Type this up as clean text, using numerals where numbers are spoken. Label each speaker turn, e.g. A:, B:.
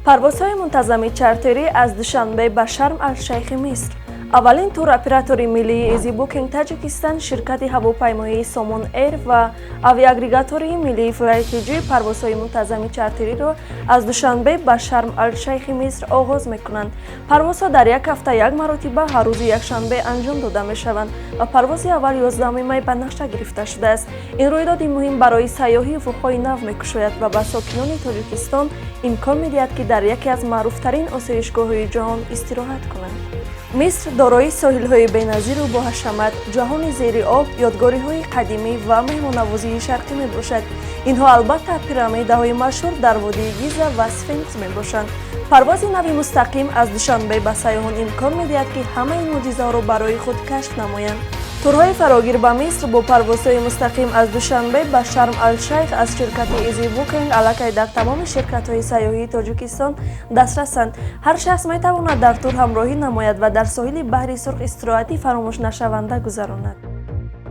A: Парвозҳои мунтазами чартерӣ аз Душанбе ба Шарм-алш-Шайхи Миср. Аввалин туроператори миллии EASYBOOKING Tajikistan, ширкати ҳавопаймоии Сомон Эйр ва авиаагрегатори миллии FLY.TJ парвозҳои мунтазами чартериро аз Душанбе ба Шарм-алш-Шайхи Миср оғоз мекунанд. Парвозҳо дар як ҳафта як маротиба рӯзи якшанбе анҷом дода мешаванд ва парвози аввал 11 май ба нақша гирифта шудааст. Ин рӯйдоди муҳим барои сайёҳӣ уфуқҳои нав мекушояд ва ба сокинони Тоҷикистон имкон медиҳад, ки дар яке аз маъруфтарин осоишгоҳҳои ҷаҳон истироҳат конанд. Миср дорои соҳилҳои беназиру боҳашамат, ҷаҳони зери об, ёдгориҳои қадимӣ ва меҳмоннавозии шарқӣ мебошад. Инҳо албатта пирамидаҳои машҳур дар водии Гиза ва Сфинкс мебошанд. Парвози нави мустақим аз Душанбе ба сайёҳон имкон медиҳад, ки ҳамаи мӯъҷизаҳоро барои худ кашф намоянд. Турҳои фарогир ба Миср бо парвозҳои мустақим аз Душанбе ба Шарм-ал-Шайх аз ширкати EASYBOOKING аллакай дар тамоми ширкатҳои сайёҳии Тоҷикистон дастрасанд. Ҳар шахс метавонад дар тур ҳамроҳӣ намояд ва дар соҳили баҳри Сурх истироҳати фаромӯшнашаванда гузаронад.